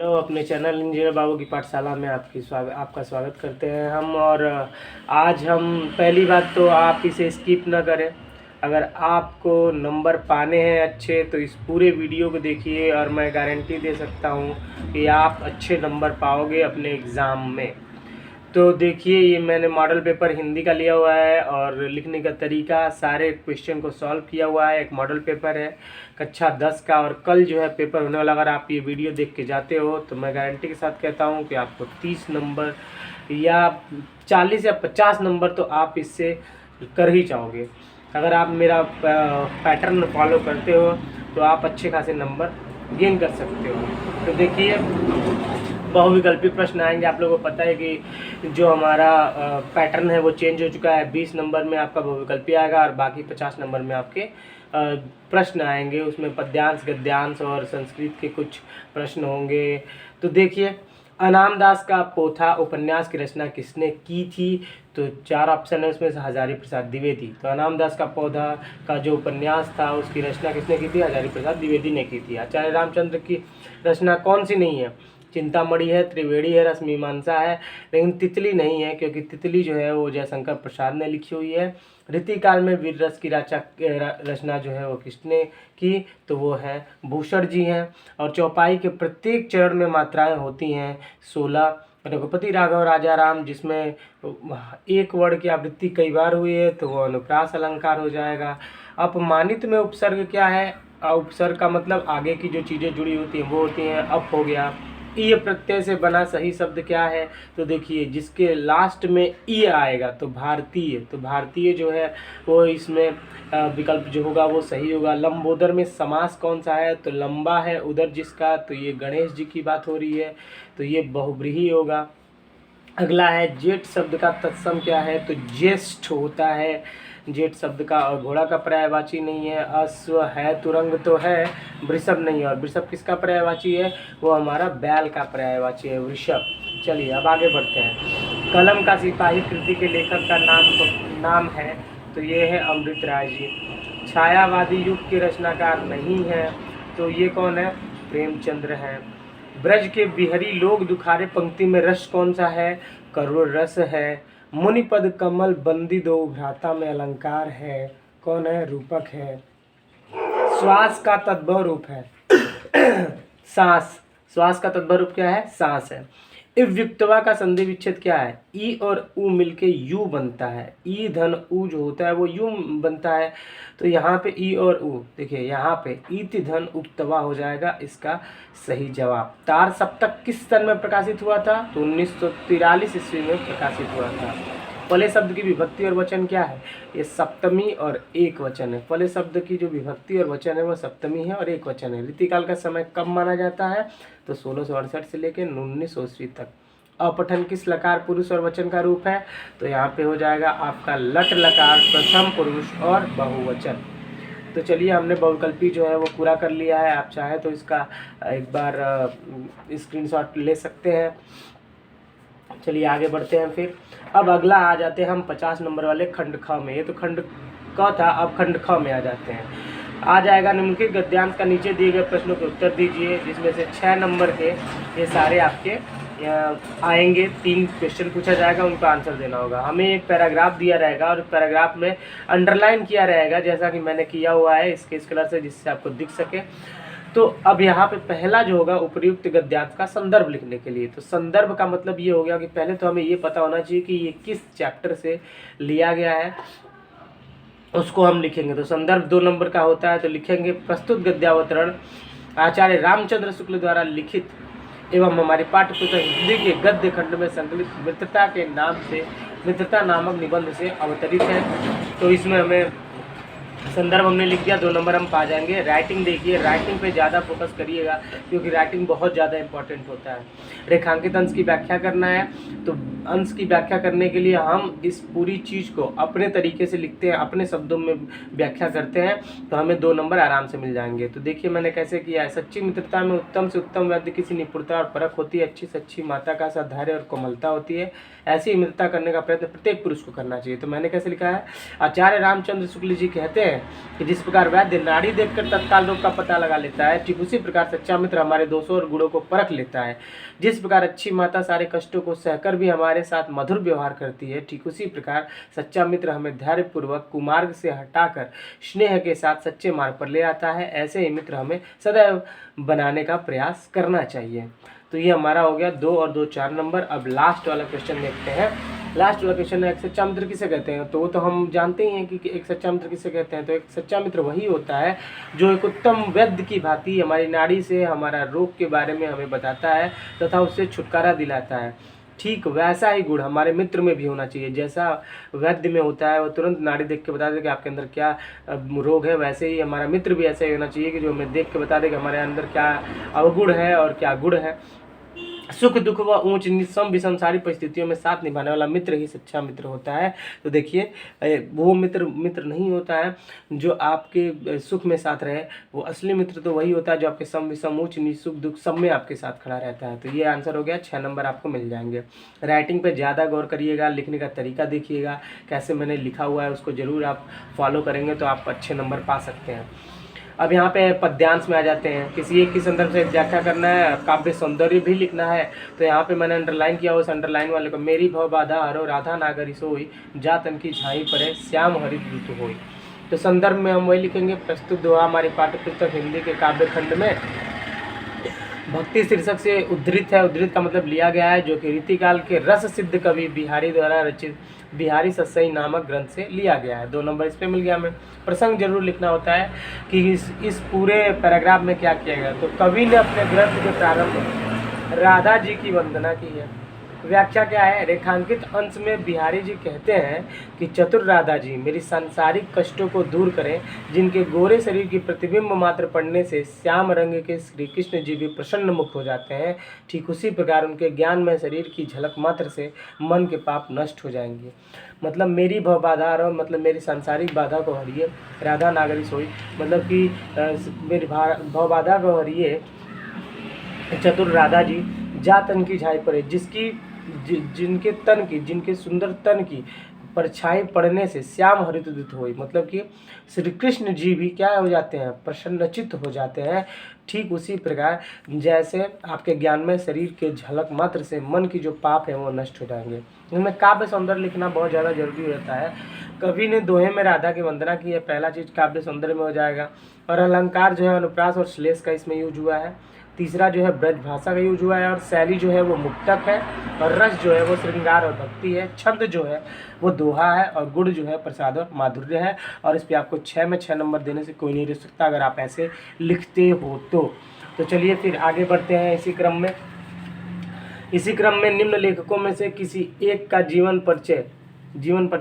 Hello, अपने channel engineer बाबू की पाठशाला में आपका स्वागत करते हैं हम। और आज हम पहली बात तो आप इसे स्किप ना करें। अगर आपको नंबर पाने हैं अच्छे तो इस पूरे वीडियो को देखिए और मैं गारंटी दे सकता हूँ कि आप अच्छे नंबर पाओगे अपने एग्ज़ाम में। तो देखिए, ये मैंने मॉडल पेपर हिंदी का लिया हुआ है और लिखने का तरीका सारे क्वेश्चन को सॉल्व किया हुआ है। एक मॉडल पेपर है कक्षा 10 का और कल जो है पेपर होने वाला। अगर आप ये वीडियो देख के जाते हो तो मैं गारंटी के साथ कहता हूँ कि आपको 30 नंबर या 40 या 50 नंबर तो आप इससे कर ही जाओगे। अगर आप मेरा पैटर्न फॉलो करते हो तो आप अच्छे खासे नंबर गेन कर सकते हो। तो देखिए, बहुविकल्पी प्रश्न आएंगे। आप लोगों को पता है कि जो हमारा पैटर्न है वो चेंज हो चुका है। 20 नंबर में आपका बहुविकल्पी आएगा और बाकी 50 नंबर में आपके प्रश्न आएंगे। उसमें पद्यांश, गद्यांश और संस्कृत के कुछ प्रश्न होंगे। तो देखिए, अनाम दास का पोथा उपन्यास की रचना किसने की थी? तो 4 ऑप्शन है उसमें से। हजारी प्रसाद द्विवेदी। तो अनाम दास का पौधा का जो उपन्यास था उसकी रचना किसने की थी? हजारी प्रसाद द्विवेदी ने की थी। आचार्य रामचंद्र की रचना कौन सी नहीं है? चिंतामणि है, त्रिवेणी है, रश्मिमांसा है, लेकिन तितली नहीं है, क्योंकि तितली जो है वो जयशंकर प्रसाद ने लिखी हुई है। रीतिकाल में वीर रस की रचना जो है वो किसने की? तो वो है भूषण जी हैं। और चौपाई के प्रत्येक चरण में मात्राएं होती हैं 16। रघुपति राघव राजा राम, जिसमें एक वर्ण की आवृत्ति कई बार हुई है, तो वो अनुप्रास अलंकार हो जाएगा। अपमानित में उपसर्ग क्या है? उपसर्ग का मतलब आगे की जो चीज़ें जुड़ी होती हैं वो होती हैं। अप हो गया। ई प्रत्यय से बना सही शब्द क्या है? तो देखिए, जिसके लास्ट में ई आएगा तो भारतीय। तो भारतीय जो है वो इसमें विकल्प जो होगा वो सही होगा। लंबोदर में समास कौन सा है? तो लंबा है उदर जिसका। तो ये गणेश जी की बात हो रही है, तो ये बहुव्रीहि होगा। अगला है जेठ शब्द का तत्सम क्या है? तो ज्येष्ठ होता है जेठ शब्द का। और घोड़ा का पर्यायवाची नहीं है। अश्व है, तुरंग तो है, वृषभ नहीं है। और वृषभ किसका पर्यायवाची है? वो हमारा बैल का पर्यायवाची है, वृषभ। चलिए अब आगे बढ़ते हैं। कलम का सिपाही कृति के लेखक का नाम है, तो ये है अमृत राय जी। छायावादी युग के रचनाकार नहीं है, तो ये कौन है? प्रेमचंद्र हैं। ब्रज के बिहरी लोग दुखारे पंक्ति में रस कौन सा है? करुण रस है। मुनिपद कमल बंदी दो भ्राता में अलंकार है, कौन है? रूपक है। श्वास का तद्भव रूप है सांस। श्वास का तद्भव रूप क्या है? सांस है। इव्युक्तवा का संधि विच्छेद क्या है? ई और उ मिलके यू बनता है। ई धन उ जो होता है वो यू बनता है। तो यहाँ पे ई और उ, देखिए यहाँ पे ईति धन उक्तवा हो जाएगा इसका सही जवाब। तार सप्तक किस सन में प्रकाशित हुआ था? तो 1943 ईस्वी में प्रकाशित हुआ था। फले शब्द की विभक्ति और वचन क्या है? ये सप्तमी और एक वचन है। फले शब्द की जो विभक्ति और वचन है वो सप्तमी है और एक वचन है। रीतिकाल का समय कब माना जाता है? तो 1668 से लेकर 1900 ईस्वी तक। अपठन किस लकार पुरुष और वचन का रूप है? तो यहाँ पे हो जाएगा आपका लट लकार प्रथम पुरुष और बहुवचन। तो चलिए, हमने बहुविकल्पी जो है वो पूरा कर लिया है। आप चाहे तो इसका एक बार स्क्रीनशॉट ले सकते हैं। चलिए आगे बढ़ते हैं। फिर अब अगला आ जाते हैं हम 50 नंबर वाले खंड ख में। ये तो खंड क था, अब खंड ख में आ जाते हैं। आ जाएगा निम्नलिखित गद्यांश का नीचे दिए गए प्रश्नों के उत्तर दीजिए, जिसमें से 6 नंबर के ये सारे आपके आएंगे। 3 क्वेश्चन पूछा जाएगा, उनका आंसर देना होगा। हमें एक पैराग्राफ दिया रहेगा और पैराग्राफ में अंडरलाइन किया रहेगा, जैसा कि मैंने किया हुआ है स्केच कलर से, जिससे आपको दिख सके। तो अब यहाँ पे पहला जो होगा उपयुक्त गद्यांश का संदर्भ लिखने के लिए। तो संदर्भ का मतलब ये हो गया कि पहले तो हमें ये पता होना चाहिए कि ये किस चैप्टर से लिया गया है, उसको हम लिखेंगे। तो संदर्भ 2 नंबर का होता है, तो लिखेंगे प्रस्तुत गद्यावतरण आचार्य रामचंद्र शुक्ल द्वारा लिखित एवं हमारी पाठ्य पुस्तक हिंदी के गद्य खंड में संकलित मित्रता के नाम से, मित्रता नामक निबंध से अवतरित है। तो इसमें हमें संदर्भ हमने लिख दिया, 2 नंबर हम पा जाएंगे। राइटिंग देखिए, राइटिंग पे ज़्यादा फोकस करिएगा क्योंकि राइटिंग बहुत ज़्यादा इंपॉर्टेंट होता है। रेखांकित अंश की व्याख्या करना है, तो अंश की व्याख्या करने के लिए हम इस पूरी चीज़ को अपने तरीके से लिखते हैं, अपने शब्दों में व्याख्या करते हैं, तो हमें 2 नंबर आराम से मिल जाएंगे। तो देखिए मैंने कैसे किया है। सच्ची मित्रता में उत्तम से उत्तम व्यक्ति किसी निपुणता और परख होती है, अच्छी से अच्छी माता का साथ धैर्य और कोमलता होती है। ऐसी मित्रता करने का प्रयत्न प्रत्येक पुरुष को करना चाहिए। तो मैंने कैसे लिखा है? आचार्य रामचंद्र शुक्ल जी कहते हैं हैं कि जिस प्रकार वैद्य नाड़ी देखकर तत्काल रोग का पता लगा लेता है, ठीक उसी प्रकार सच्चा मित्र हमारे दोषों और गुणों को परख लेता है। जिस प्रकार अच्छी माता सारे कष्टों को सहकर भी हमारे साथ मधुर व्यवहार करती है, ठीक उसी प्रकार सच्चा मित्र हमें धैर्यपूर्वक कुमार्ग से हटाकर स्नेह के साथ सच्चे मार्ग पर ले आता है। ऐसे ही मित्र हमें सदैव बनाने का प्रयास करना चाहिए। तो ये हमारा हो गया 2 और 2 4 नंबर। अब लास्ट वाला क्वेश्चन देखते हैं। लास्ट वाला क्वेश्चन है, एक सच्चा मित्र किसे कहते हैं? तो वो तो हम जानते ही हैं कि एक सच्चा मित्र किसे कहते हैं। तो एक सच्चा मित्र वही होता है जो एक उत्तम वैद्य की भांति हमारी नाड़ी से हमारा रोग के बारे में हमें बताता है तथा उससे छुटकारा दिलाता है। ठीक वैसा ही गुण हमारे मित्र में भी होना चाहिए। जैसा वैद्य में होता है वो तुरंत नाड़ी देख के बता दे कि आपके अंदर क्या रोग है, वैसे ही हमारा मित्र भी ऐसा ही होना चाहिए कि जो हमें देख के बता दे कि हमारे अंदर क्या अवगुण है और क्या गुण है। सुख दुख व ऊंच नीच सम विषम सारी परिस्थितियों में साथ निभाने वाला मित्र ही सच्चा मित्र होता है। तो देखिए वो मित्र नहीं होता है जो आपके सुख में साथ रहे। वो असली मित्र तो वही होता है जो आपके सम विषम ऊंच नीच सुख दुख सब में आपके साथ खड़ा रहता है। तो ये आंसर हो गया, 6 नंबर आपको मिल जाएंगे। राइटिंग पे ज़्यादा गौर करिएगा, लिखने का तरीका देखिएगा कैसे मैंने लिखा हुआ है, उसको ज़रूर आप फॉलो करेंगे तो आप अच्छे नंबर पा सकते हैं। अब यहाँ पे पद्यांश में आ जाते हैं। किसी एक की संदर्भ से व्याख्या करना है, काव्य सौंदर्य भी लिखना है। तो यहाँ पे मैंने अंडरलाइन किया, उस अंडरलाइन वाले को, मेरी भव बाधा हरो राधा नागरी सोई, जा तन की छाई परे श्याम हरित ऋतु होई। तो संदर्भ में हम वही लिखेंगे। प्रस्तुत दोहा हमारी पाठ्य पुस्तक हिंदी के काव्य खंड में भक्ति शीर्षक से उद्धृत है। उद्धृत का मतलब लिया गया है, जो कि रीतिकाल के रस सिद्ध कवि बिहारी द्वारा रचित बिहारी सत्सई नामक ग्रंथ से लिया गया है। 2 नंबर इस पे मिल गया हमें। प्रसंग जरूर लिखना होता है कि इस पूरे पैराग्राफ में क्या किया गया। तो कवि ने अपने ग्रंथ के प्रारंभ में राधा जी की वंदना की है। व्याख्या क्या है? रेखांकित अंश में बिहारी जी कहते हैं कि चतुर राधा जी मेरी सांसारिक कष्टों को दूर करें, जिनके गोरे शरीर की प्रतिबिंब मात्र पड़ने से श्याम रंग के श्री कृष्ण जी भी प्रसन्न मुख हो जाते हैं। ठीक उसी प्रकार उनके ज्ञान में शरीर की झलक मात्र से मन के पाप नष्ट हो जाएंगे। मतलब मेरी भव बाधा और मतलब मेरी सांसारिक बाधा को हरिए, राधा नागरी सोई, मतलब कि मेरी भव बाधा को हरिए चतुर राधा जी, जा तन की झाई पड़े, जिनके सुंदर तन की परछाई पड़ने से श्याम हरित उदित होई। मतलब कि श्री कृष्ण जी भी क्या हो जाते हैं? प्रसन्नचित्त हो जाते हैं। ठीक उसी प्रकार जैसे आपके ज्ञान में शरीर के झलक मात्र से मन की जो पाप है वो नष्ट हो जाएंगे। इनमें काव्य सौंदर्य लिखना बहुत ज़्यादा जरूरी रहता है। कवि ने दोहे में राधा की वंदना की है, पहला चीज़ काव्य सौंदर्य में हो जाएगा। और अलंकार जो है अनुप्रास और श्लेष का इसमें यूज हुआ है। तीसरा जो है ब्रज भाषा का यूज हुआ है। और शैली जो है वो मुक्तक है। और रस जो है वो श्रृंगार और भक्ति है। छंद जो है वो दोहा है। और गुण जो है प्रसाद और माधुर्य है। और इस पर आपको 6 में 6 नंबर देने से कोई नहीं रोक सकता अगर आप ऐसे लिखते हो तो चलिए फिर आगे बढ़ते हैं। इसी क्रम में निम्न लेखकों में से किसी एक का जीवन परिचय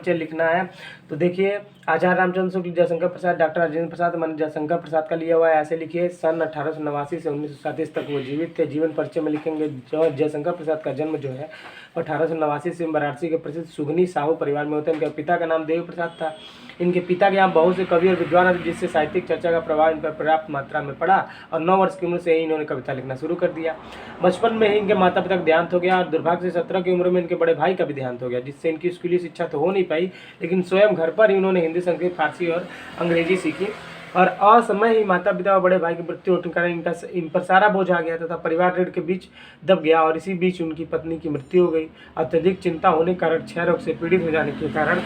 लिखना है। तो देखिए, आचार्य रामचंद्र शुक्ल, जयशंकर प्रसाद, डॉक्टर राजेंद्र प्रसाद, मैंने जयशंकर प्रसाद का लिया हुआ है। ऐसे लिखिए, सन 1889 से 1937 तक वो जीवित थे। जीवन परिचय में लिखेंगे जयशंकर प्रसाद का जन्म जो है 1889 से वाराणसी के प्रसिद्ध सुगनी साहू परिवार में होता है। इनके पिता का नाम देव प्रसाद था। इनके पिता के यहाँ बहुत से कवि और विद्वान थे, जिससे साहित्यिक चर्चा का प्रभाव इन पर पर्याप्त मात्रा में पड़ा। और 9 वर्ष की उम्र से ही इन्होंने कविता लिखना शुरू कर दिया। बचपन में ही इनके माता पिता का देहांत हो गया। और दुर्भाग्य से 17 की उम्र में इनके बड़े भाई का भी देहांत हो गया, जिससे इनकी स्कूली शिक्षा तो हो नहीं पाई, लेकिन स्वयं घर पर ही उन्होंने हिंदी, संस्कृत, फारसी और अंग्रेजी सीखी। और असमय ही माता पिता और बड़े भाई की मृत्यु होने के कारण इन पर सारा बोझ आ गया तथा परिवार ऋण के बीच दब गया। और इसी बीच उनकी पत्नी की मृत्यु हो गई। अत्यधिक चिंता होने के कारण, क्षय रोग से पीड़ित हो जाने के कारण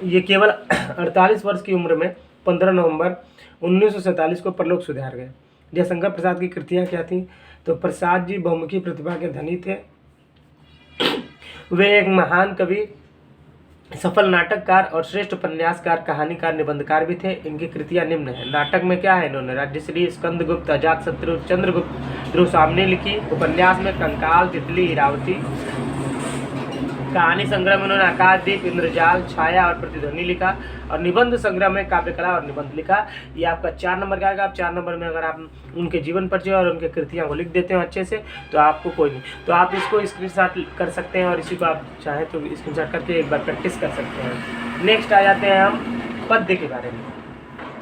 ये केवल 48 वर्ष की उम्र में 15 नवंबर 1947 को परलोक सुधार गए। जयशंकर प्रसाद की कृतियाँ क्या थीं? तो प्रसाद जी बहुमुखी प्रतिभा के धनी थे। वे एक महान कवि, सफल नाटककार और श्रेष्ठ उपन्यासकार, कहानीकार, निबंधकार भी थे। इनकी कृतियां निम्न है। नाटक में क्या है? इन्होंने राज्यश्री, स्कंदगुप्त, अजातशत्रु, चंद्रगुप्त, ध्रुवसाम्नी लिखी। उपन्यास में कंकाल, तितली, इरावती। कहानी संग्रह में उन्होंने आकाशदीप, इंद्रजाल, छाया और प्रतिध्वनि लिखा। और निबंध संग्रह में काव्यकला और निबंध लिखा। ये आपका 4 नंबर का आएगा। आप 4 नंबर में अगर आप उनके जीवन परिचय और उनके कृतियाँ को लिख देते हो अच्छे से तो आपको कोई नहीं, तो आप इसको स्क्रीनशॉट कर सकते हैं और इसी को आप चाहें तो स्क्रीनशॉट करके एक बार प्रैक्टिस कर सकते हैं। नेक्स्ट आ जाते हैं हम पद्य के बारे में।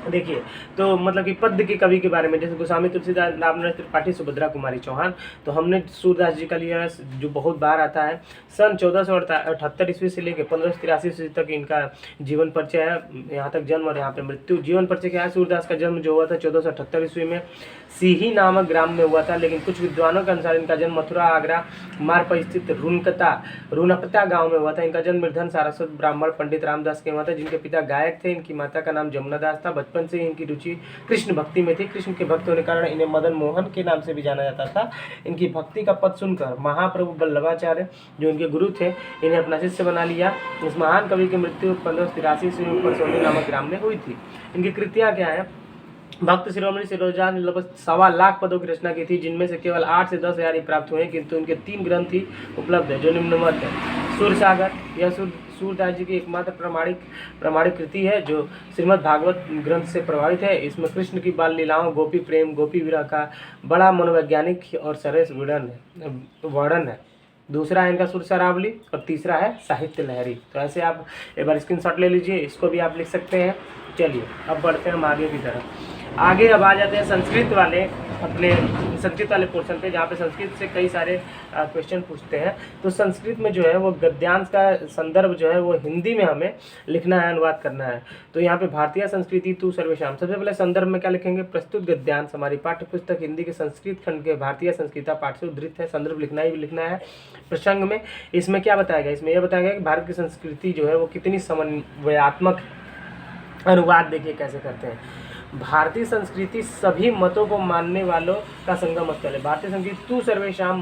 देखिए, तो मतलब कि पद्य के कवि के बारे में, जैसे गोस्वामी तुलसीदास, रामनाथ त्रिपाठी, सुभद्रा कुमारी चौहान, तो हमने सूरदास जी का लिया है जो बहुत बार आता है। सन 1478 ईस्वी से लेकर 1583 ईस्वी तक इनका जीवन परिचय है, यहाँ तक जन्म और यहाँ पे मृत्यु। जीवन परिचय क्या है, सूरदास का जन्म जो हुआ था 1478 ईस्वी में सीही नामक ग्राम में हुआ था, लेकिन कुछ विद्वानों के अनुसार इनका जन्म मथुरा, आगरा मार्ग पर स्थित रुनकता गांव में हुआ था। इनका जन्म निर्धन सारस्वत ब्राह्मण पंडित रामदास के हुआ था, जिनके पिता गायक थे। इनकी माता का नाम जमुना दास था। बचपन से इनकी रुचि कृष्ण भक्ति में थी। कृष्ण के भक्त होने के कारण इन्हें मदन मोहन के नाम से भी जाना जाता था। इनकी भक्ति का पद सुनकर महाप्रभु वल्लभाचार्य जो इनके गुरु थे, इन्हें अपना शिष्य बना लिया। इस महान कवि की मृत्यु 1583 ईस्वी में परसौनी नामक ग्राम में हुई थी। इनकी कृतियाँ क्या है, भक्त शिरोमणि सिरोजा ने लगभग 1.25 लाख पदों की रचना की थी, जिनमें से केवल 8 से 10 हज़ार ही प्राप्त हुए, किंतु इनके 3 ग्रंथ ही उपलब्ध है जो निम्नवत है। सूरसागर, यह सूरदास जी की एकमात्र प्रमाणिक कृति है जो श्रीमद् भागवत ग्रंथ से प्रभावित है। इसमें कृष्ण की बाल लीलाओं, गोपी प्रेम, गोपी विरह का बड़ा मनोवैज्ञानिक और सरस वर्णन है। दूसरा है इनका सुरसरावली और तीसरा है साहित्य लहरी। तो ऐसे आप एक बार स्क्रीनशॉट ले लीजिए, इसको भी आप लिख सकते हैं। चलिए अब बढ़ते हैं हम आगे की तरफ। आगे अब आ जाते हैं संस्कृत वाले पोर्शन पे, जहाँ पे संस्कृत से कई सारे क्वेश्चन पूछते हैं। तो संस्कृत में जो है वो गद्यांश का संदर्भ जो है वो हिंदी में हमें लिखना है, अनुवाद करना है। तो यहाँ पे भारतीय संस्कृति तू सर्वेशाम, सबसे पहले संदर्भ में क्या लिखेंगे, प्रस्तुत गद्यांश हमारी पाठ्य पुस्तक हिंदी के संस्कृत खंड के भारतीय संस्कृता पाठ से उद्धृत है। संदर्भ लिखना ही लिखना है। प्रसंग में इसमें क्या बताया गया, इसमें यह बताया गया कि भारत की संस्कृति जो है वो कितनी समन्वयात्मक। अनुवाद देखिए कैसे करते हैं। भारतीय संस्कृति सभी मतों को मानने वालों का संगम स्थल है। भारतीय संस्कृति तू सर्वेशाम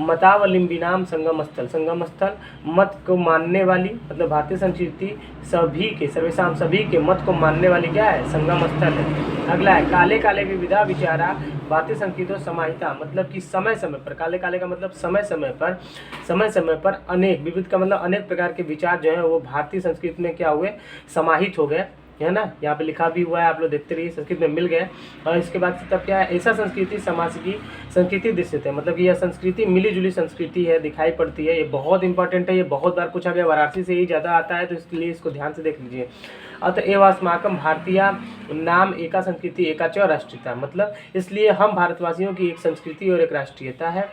मतावलंबिनाम संगम स्थल, मत को मानने वाली, मतलब भारतीय संस्कृति सभी के, सर्वेशाम सभी के मत को मानने वाली क्या है, संगम स्थल है। अगला है काले काले विविधा विचारा भारतीय संस्कृति समाहिता, मतलब कि समय समय पर, काले काले का मतलब समय समय पर अनेक, विविध का मतलब अनेक प्रकार के विचार जो है वो भारतीय संस्कृति में क्या हुए, समाहित हो गए, है ना। यहाँ पे लिखा भी हुआ है, आप लोग देखते रहिए, संस्कृत में मिल गए। और इसके बाद तब क्या है, ऐसा संस्कृति समाज की संस्कृति दृश्यते है, मतलब कि यह संस्कृति मिली जुली संस्कृति है, दिखाई पड़ती है। ये बहुत इंपॉर्टेंट है, ये बहुत बार पूछा गया, वाराणसी से ही ज़्यादा आता है, तो इसलिए इसको ध्यान से देख लीजिए। अतएव अस्माकं भारतीय नाम एका संस्कृति एका च राष्ट्रीयता, मतलब इसलिए हम भारतवासियों की एक संस्कृति और एक राष्ट्रीयता है।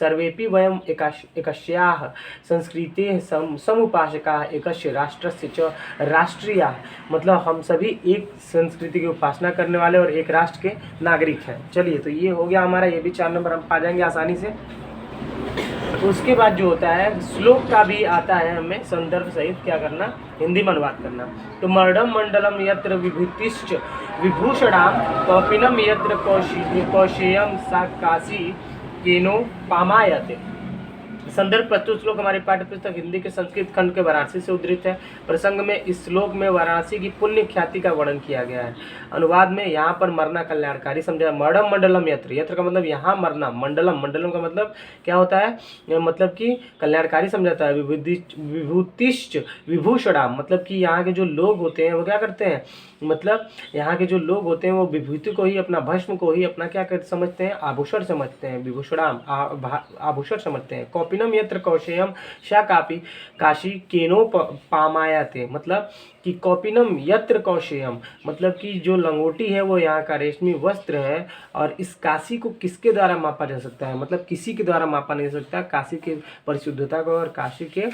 सर्वेपि वयम एकस्याः संस्कृतेः समुपासकाः एकस्य राष्ट्रस्य च राष्ट्रीयाः, मतलब हम सभी एक संस्कृति की उपासना करने वाले और एक राष्ट्र के नागरिक हैं। चलिए, तो ये हो गया हमारा, ये भी 4 नंबर हम पा जाएंगे आसानी से। उसके बाद जो होता है श्लोक का भी आता है, हमें संदर्भ सहित क्या करना, हिंदी में अनुवाद करना। तो मर्डम मंडलम यत्र विभूतिश्च विभूषणाम कौपिनम यत्र कौशेयम सा काशी केनो पामायते। संदर्भ प्रस्तुत श्लोक हमारे पाठ्य पुस्तक हिंदी के संस्कृत खंड के वाराणसी से उद्धृत है। प्रसंग में इस श्लोक में वाराणसी की पुण्य ख्याति का वर्णन किया गया है। अनुवाद में यहाँ पर मरना कल्याणकारी समझा। मर्डम मंडलम यत्र का मतलब यहाँ मरना, मंडलम का मतलब क्या होता है, मतलब कि कल्याणकारी समझाता है। विभूतिश्च विभूषणाम, मतलब कि यहाँ के जो लोग होते हैं वो क्या करते हैं, मतलब यहाँ के जो लोग होते हैं वो विभूति को ही, अपना भस्म को ही अपना क्या समझते हैं, आभूषण समझते हैं। विभूषणाम आभूषण समझते हैं। कौपिनम यत्र कौशेयम शा काशी केनो पामायाते, मतलब कि कौपिनम यत्र कौशेयम, मतलब कि जो लंगोटी है वो यहाँ का रेशमी वस्त्र है। और इस काशी को किसके द्वारा मापा जा सकता है, मतलब किसी के द्वारा मापा नहीं जा सकता, काशी के परिशुद्धता को और काशी के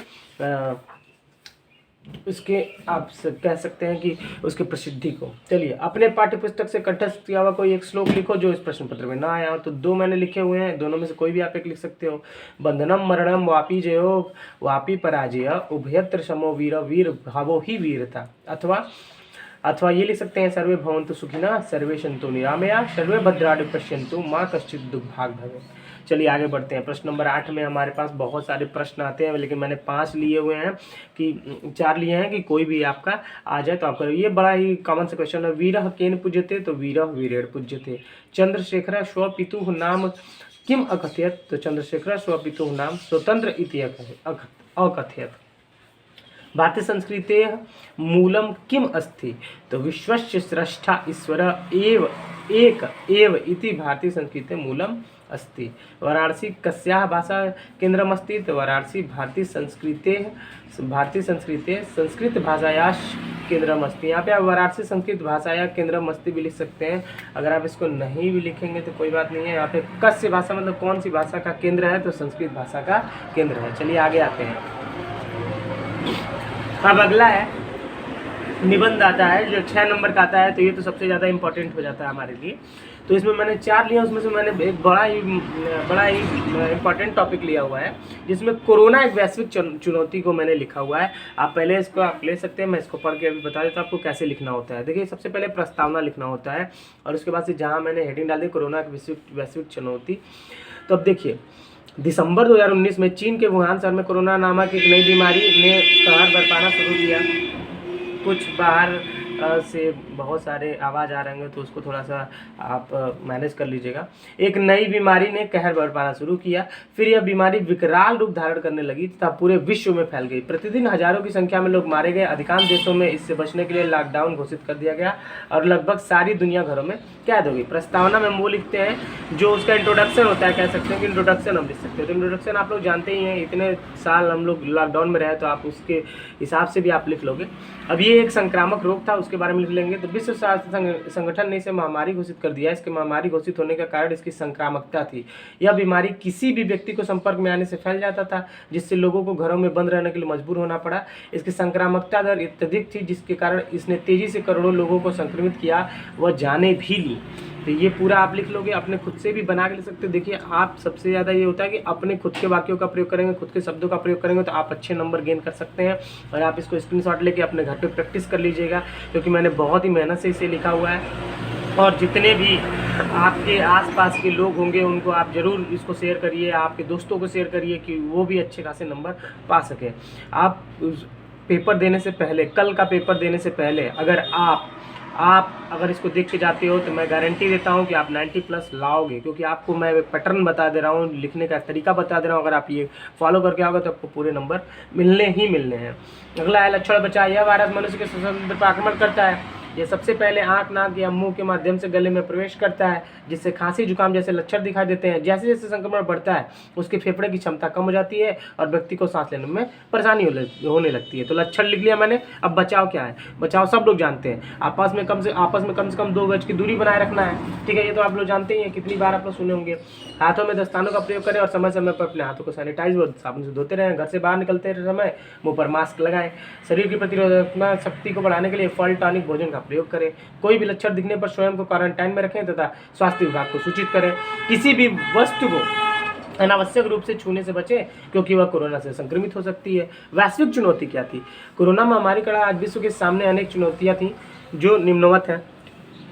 उसके आप कह सकते हैं कि उसके प्रसिद्धि को। चलिए, अपने पाठ्य पुस्तक से कंठस्थ किया हुआ कोई एक श्लोक लिखो जो इस प्रश्न पत्र में ना आया हो। तो 2 मैंने लिखे हुए हैं, दोनों में से कोई भी आप एक लिख सकते हो। बंधनम मरणम वापी जयो वापी पराजय उभयत्र समो वीर भावो ही वीरता। अथवा ये लिख सकते हैं, सर्वे भवन्तु सुखिनः सर्वे सन्तु निरामया सर्वे भद्राणि पश्यन्तु माँ कश्चित् दुर्भाग् भवेत्। चलिए आगे बढ़ते हैं। प्रश्न नंबर 8 में हमारे पास बहुत सारे प्रश्न आते हैं, लेकिन मैंने 5 लिए हुए हैं, कि 4 लिए हैं, कि कोई भी आपका आ जाए तो आप करो। ये बड़ा ही कॉमन सा क्वेश्चन है। वीरः केन पूज्यते, तो वीरः वीरेण पूज्यते। चंद्रशेखरः स्वपितुः नाम किम अकथयत्, तो चंद्रशेखरः स्वपितुः नाम स्वतंत्र इति अकथयत्। भारतीय संस्कृतेः मूलम किम अस्ति, तो विश्वस्य स्रष्टा ईश्वर एव एक एव इति भारतीय संस्कृते मूलम अस्ति। वाराणसी कस्याः भाषा केंद्रम अस्ति, तो वाराणसी भारतीय संस्कृते संस्कृत भाषायाः केंद्रम अस्ति। यहाँ पे आप वाराणसी संस्कृत भाषाया केंद्रम अस्ति भी लिख सकते हैं। अगर आप इसको नहीं भी लिखेंगे तो कोई बात नहीं है। यहाँ पे कस्य भाषा मतलब कौन सी भाषा का केंद्र है, तो संस्कृत भाषा का केंद्र है। चलिए आगे आते हैं। अब अगला है निबंध आता है जो 6 नंबर का आता है, तो ये तो सबसे ज़्यादा इंपॉर्टेंट हो जाता है हमारे लिए। तो इसमें मैंने 4 लिया, उसमें से मैंने एक बड़ा ही इम्पॉर्टेंट टॉपिक लिया हुआ है, जिसमें कोरोना एक वैश्विक चुनौती को मैंने लिखा हुआ है। आप पहले इसको आप ले सकते हैं, मैं इसको पढ़ के अभी बता देता हूँ आपको कैसे लिखना होता है। देखिए, सबसे पहले प्रस्तावना लिखना होता है, और उसके बाद से जहाँ मैंने हेडिंग डाल दी कोरोना एक वैश्विक चुनौती। तो अब देखिए, दिसंबर 2019 में चीन के वुहान शहर में कोरोना नामक एक नई बीमारी ने कहर बरपाना शुरू किया। कुछ बाहर से बहुत सारे आवाज़ आ रहे होंगे, तो उसको थोड़ा सा आप मैनेज कर लीजिएगा। एक नई बीमारी ने कहर बरपाना शुरू किया, फिर यह बीमारी विकराल रूप धारण करने लगी तथा पूरे विश्व में फैल गई। प्रतिदिन हजारों की संख्या में लोग मारे गए। अधिकांश देशों में इससे बचने के लिए लॉकडाउन घोषित कर दिया गया और लगभग सारी दुनिया घरों में कैद हो गई। प्रस्तावना में वो लिखते हैं जो उसका इंट्रोडक्शन होता है, कह सकते हैं कि इंट्रोडक्शन हम लिख सकते हैं। तो इंट्रोडक्शन आप लोग जानते ही हैं, इतने साल हम लोग लॉकडाउन में रहे, तो आप उसके हिसाब से भी आप लिख लोगे। अब ये एक संक्रामक रोग था, उसके बारे में लिख लेंगे। तो विश्व स्वास्थ्य संगठन ने इसे महामारी घोषित कर दिया। इसके महामारी घोषित होने का कारण इसकी संक्रामकता थी। यह बीमारी किसी भी व्यक्ति को संपर्क में आने से फैल जाता था, जिससे लोगों को घरों में बंद रहने के लिए मजबूर होना पड़ा। इसकी संक्रामकता दर अत्यधिक थी, जिसके कारण इसने तेजी से करोड़ों लोगों को संक्रमित किया, वह जाने भी ली। तो ये पूरा आप लिख लोगे, अपने खुद से भी बना के लिख सकते हो। देखिए, आप सबसे ज़्यादा ये होता है कि अपने खुद के वाक्यों का प्रयोग करेंगे, खुद के शब्दों का प्रयोग करेंगे, तो आप अच्छे नंबर गेन कर सकते हैं। और आप इसको स्क्रीनशॉट लेके अपने घर पे प्रैक्टिस कर लीजिएगा, क्योंकि मैंने बहुत ही मेहनत से इसे लिखा हुआ है। और जितने भी आपके आसपास के लोग होंगे उनको आप ज़रूर इसको शेयर करिए, आपके दोस्तों को शेयर करिए कि वो भी अच्छे खासे नंबर पा सकें। आप पेपर देने से पहले, कल का पेपर देने से पहले अगर अगर इसको देख के जाते हो, तो मैं गारंटी देता हूँ कि आप 90+ लाओगे, क्योंकि आपको मैं पैटर्न बता दे रहा हूँ, लिखने का तरीका बता दे रहा हूँ। अगर आप ये फॉलो करके आओगे तो आपको पूरे नंबर मिलने ही मिलने हैं। अगला है लक्षण बचाव। यह वायरस मनुष्य के स्वतंत्र पर आक्रमण करता है। यह सबसे पहले आंख, नाक या मुंह के माध्यम से गले में प्रवेश करता है, जिससे खांसी, जुकाम जैसे लक्षण दिखाई देते हैं। जैसे जैसे संक्रमण बढ़ता है, उसके फेफड़े की क्षमता कम हो जाती है और व्यक्ति को सांस लेने में परेशानी होने लगती है। तो लक्षण लिख लिया मैंने। अब बचाव क्या है? बचाव सब लोग जानते हैं, आपस में कम से कम 2 गज की दूरी बनाए रखना है। ठीक है, ये तो आप लोग जानते ही हैं, कितनी बार आप लोग सुने होंगे। हाथों में दस्तानों का प्रयोग करें और समय समय पर अपने हाथों को सैनिटाइज और साबुन से धोते रहें। घर से बाहर निकलते समय मुंह पर मास्क लगाएं। शरीर की प्रतिरोधक शक्ति को बढ़ाने के लिए फल, टॉनिक भोजन का प्रयोग करें। कोई भी लक्षण दिखने पर स्वयं को क्वारंटाइन में रखें तथा स्वास्थ्य विभाग को सूचित करें। किसी भी वस्तु को अनावश्यक रूप से छूने से बचें, क्योंकि वह कोरोना से संक्रमित हो सकती है। वैश्विक चुनौती क्या थी? कोरोना महामारी का आज विश्व के सामने अनेक चुनौतियां थी, जो निम्नवत हैं।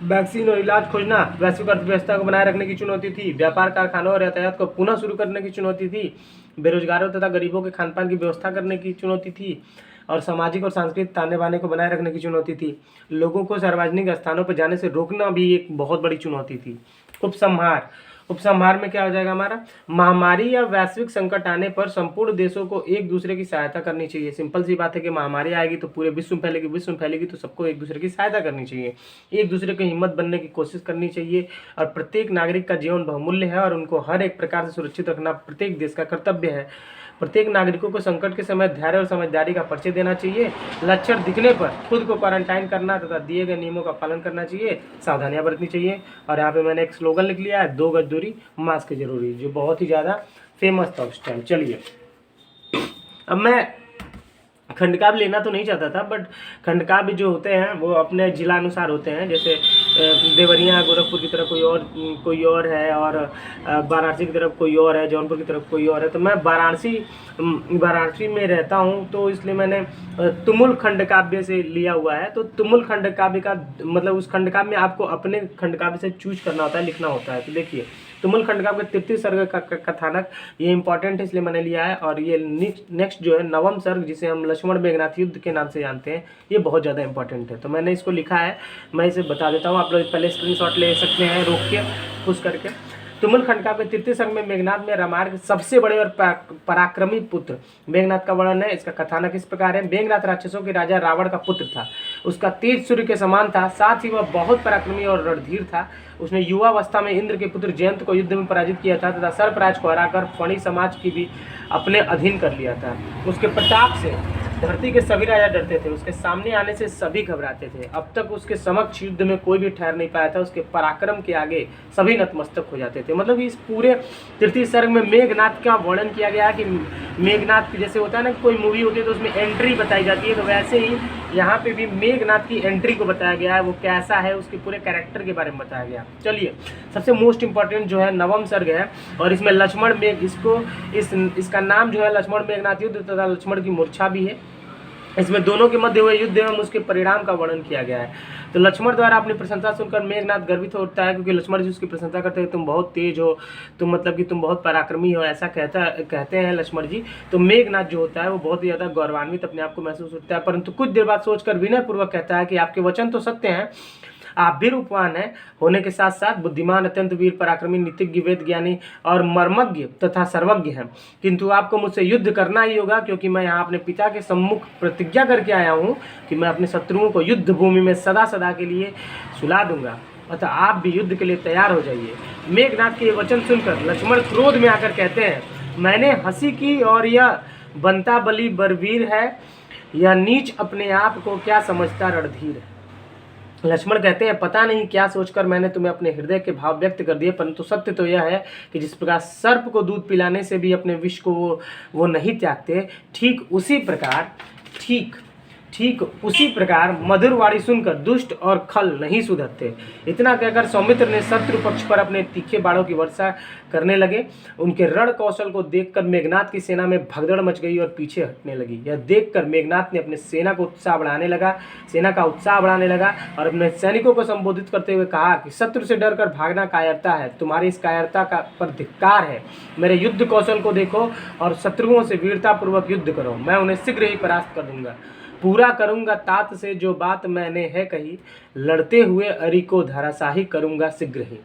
वैक्सीन और इलाज खोजना, वैश्विक अर्थव्यवस्था को बनाए रखने की चुनौती थी। व्यापार, कारखानों और यातायात को पुनः शुरू करने की चुनौती थी। बेरोजगारों तथा गरीबों के खान पान की व्यवस्था करने की चुनौती थी। और सामाजिक और सांस्कृतिक ताने बाने को बनाए रखने की चुनौती थी। लोगों को सार्वजनिक स्थानों पर जाने से रोकना भी एक बहुत बड़ी चुनौती थी। उपसंहार में क्या हो जाएगा हमारा? महामारी या वैश्विक संकट आने पर संपूर्ण देशों को एक दूसरे की सहायता करनी चाहिए। सिंपल सी बात है कि महामारी आएगी तो पूरे विश्व में फैलेगी, तो सबको एक दूसरे की सहायता करनी चाहिए, एक दूसरे की हिम्मत बनने की कोशिश करनी चाहिए। और प्रत्येक नागरिक का जीवन बहुमूल्य है और उनको हर एक प्रकार से सुरक्षित रखना प्रत्येक देश का कर्तव्य है। प्रत्येक नागरिकों को संकट के समय धैर्य और समझदारी का परिचय देना चाहिए। लक्षण दिखने पर खुद को क्वारंटाइन करना तथा दिए गए नियमों का पालन करना चाहिए। सावधानियां बरतनी चाहिए। और यहाँ पे मैंने एक स्लोगन लिख लिया है, 2 गज दूरी, मास्क जरूरी, जो बहुत ही ज़्यादा फेमस था उस टाइम। चलिए, अब मैं खंडकाव्य लेना तो नहीं चाहता था, बट खंडकाव्य जो होते हैं वो अपने जिला अनुसार होते हैं। जैसे देवरिया गोरखपुर की तरफ कोई और है, और वाराणसी की तरफ कोई और है, जौनपुर की तरफ कोई और है। तो मैं वाराणसी में रहता हूँ, तो इसलिए मैंने तुमुल खंडकाव्य से लिया हुआ है। तो तुमुल खंडकाव्य का मतलब उस खंडकाव्य में आपको अपने खंडकाव्य से चूज करना होता है, लिखना होता है। तो देखिए, तुमुल खंडकाव्य का 33 सर्ग का कथानक, ये इंपॉर्टेंट है इसलिए मैंने लिया है। और ये नेक्स्ट जो है नवम सर्ग, जिसे हम लक्ष्मण मेघनाथ युद्ध के नाम से जानते हैं, ये बहुत ज़्यादा इंपॉर्टेंट है। तो मैंने इसको लिखा है, मैं इसे बता देता हूँ। आप लोग पहले स्क्रीनशॉट ले सकते हैं, रोक के पुश करके। तुमुल खंडकाव्य 33 सर्ग में मेघनाथ में रामायण के सबसे बड़े और पराक्रमी पुत्र मेघनाथ का वर्णन है। इसका कथानक इस प्रकार है। मेघनाथ राक्षसों के राजा रावण का पुत्र था। उसका तेज सूर्य के समान था, साथ ही वह बहुत पराक्रमी और रणधीर था। उसने युवावस्था में इंद्र के पुत्र जयंत को युद्ध में पराजित किया था तथा सर्पराज को हराकर फणी समाज की भी अपने अधीन कर लिया था। उसके प्रताप से धरती के सभी राजा डरते थे, उसके सामने आने से सभी घबराते थे। अब तक उसके समक्ष युद्ध में कोई भी ठहर नहीं पाया था, उसके पराक्रम के आगे सभी नतमस्तक हो जाते थे। मतलब इस पूरे तृतीय सर्ग में मेघनाथ का वर्णन किया गया है कि मेघनाथ की जैसे होता है ना, कोई मूवी होती है तो उसमें एंट्री बताई जाती है, तो वैसे ही यहाँ पे भी मेघनाथ की एंट्री को बताया गया है, वो कैसा है, उसके पूरे कैरेक्टर के बारे में बताया गया। चलिए, सबसे मोस्ट इंपॉर्टेंट जो है नवम सर्ग है, और इसमें लक्ष्मण मेघ, इसका नाम जो है लक्ष्मण मेघनाथ युद्ध तथा लक्ष्मण की मूर्छा भी है। इसमें दोनों के मध्य हुए युद्ध एवं उसके परिणाम का वर्णन किया गया है। तो लक्ष्मण द्वारा अपनी प्रशंसा सुनकर मेघनाथ गर्वित होता है, क्योंकि लक्ष्मण जी उसकी प्रशंसा करते हैं, तुम बहुत तेज हो, तुम मतलब कि तुम बहुत पराक्रमी हो, ऐसा कहते हैं लक्ष्मण जी। तो मेघनाथ जो होता है वो बहुत ही ज़्यादा गौरवान्वित अपने आप को महसूस होता है, परंतु कुछ देर बाद सोचकर विनयपूर्वक कहता है कि आपके वचन तो सत्य हैं, आप भी रूपवान है होने के साथ साथ बुद्धिमान, अत्यंत वीर, पराक्रमी, नीतिज्ञ, वेद ज्ञानी और मर्मज्ञ तथा सर्वज्ञ हैं, किंतु आपको मुझसे युद्ध करना ही होगा, क्योंकि मैं यहाँ अपने पिता के सम्मुख प्रतिज्ञा करके आया हूँ कि मैं अपने शत्रुओं को युद्ध भूमि में सदा सदा के लिए सुला दूंगा, अतः आप भी युद्ध के लिए तैयार हो जाइए। मेघनाथ के ये वचन सुनकर लक्ष्मण क्रोध में आकर कहते हैं, मैंने हंसी की और यह बनता बली बलवीर है, यह नीच अपने आप को क्या समझता रणधीर है। लक्ष्मण कहते हैं, पता नहीं क्या सोचकर मैंने तुम्हें अपने हृदय के भाव व्यक्त कर दिए, परंतु सत्य तो यह है कि जिस प्रकार सर्प को दूध पिलाने से भी अपने विष को वो नहीं त्यागते, ठीक उसी प्रकार मधुर वाणी सुनकर दुष्ट और खल नहीं सुधरते। इतना कहकर सौमित्र ने शत्रु पक्ष पर अपने तीखे बाणों की वर्षा करने लगे। उनके रण कौशल को देखकर मेघनाथ की सेना में भगदड़ मच गई और पीछे हटने लगी। यह देखकर मेघनाथ ने अपने सेना का उत्साह बढ़ाने लगा और अपने सैनिकों को संबोधित करते हुए कहा कि शत्रु से डरकर भागना कायरता है, तुम्हारी इस कायरता का पर धिक्कार है। मेरे युद्ध कौशल को देखो और शत्रुओं से वीरतापूर्वक युद्ध करो, मैं उन्हें शीघ्र ही परास्त कर दूंगा, पूरा करूंगा तात से जो बात मैंने है कही, लड़ते हुए अरि को धराशाही करूंगा शीघ्र ही।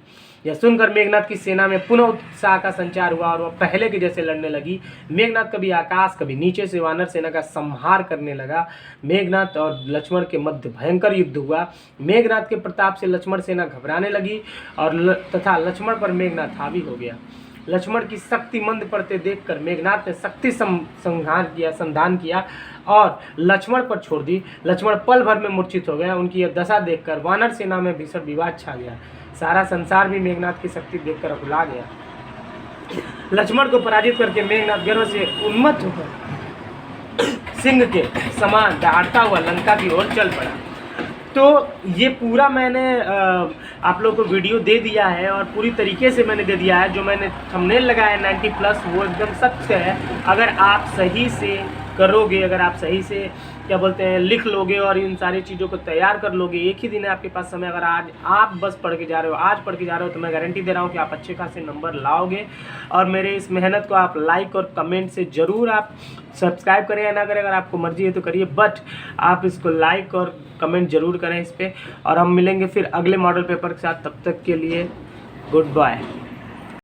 यह सुनकर मेघनाथ की सेना में पुनः उत्साह का संचार हुआ और वह पहले के जैसे लड़ने लगी। मेघनाथ कभी आकाश कभी नीचे से वानर सेना का संहार करने लगा। मेघनाथ और लक्ष्मण के मध्य भयंकर युद्ध हुआ। मेघनाथ के प्रताप से लक्ष्मण सेना घबराने लगी और तथा लक्ष्मण पर मेघनाथ हावी हो गया। लक्ष्मण की शक्ति मंद पड़ते देखकर मेघनाथ ने शक्ति संधान किया और लक्ष्मण पर छोड़ दी। लक्ष्मण पल भर में मूर्छित हो गया। उनकी यह दशा देखकर वानर सेना में भीषण विवाद छा गया। सारा संसार भी मेघनाथ की शक्ति देखकर अकुला गया। लक्ष्मण को पराजित करके मेघनाथ गर्व से उन्मत्त होकर सिंह के समान दहाड़ता हुआ लंका की ओर चल पड़ा। तो ये पूरा मैंने आप लोगों को वीडियो दे दिया है और पूरी तरीके से मैंने दे दिया है। जो मैंने थंबनेल लगाया 90+ वो एकदम सत्य है। अगर आप सही से करोगे, अगर आप सही से क्या बोलते हैं लिख लोगे और इन सारी चीज़ों को तैयार कर लोगे, एक ही दिन है आपके पास समय, अगर आज आप बस पढ़ के जा रहे हो तो मैं गारंटी दे रहा हूँ कि आप अच्छे खासे नंबर लाओगे। और मेरे इस मेहनत को आप लाइक और कमेंट से ज़रूर आप सब्सक्राइब करें या ना करें, अगर आपको मर्जी है तो करिए, बट आप इसको लाइक और कमेंट ज़रूर करें इस पर। और हम मिलेंगे फिर अगले मॉडल पेपर के साथ, तब तक के लिए गुड बाय।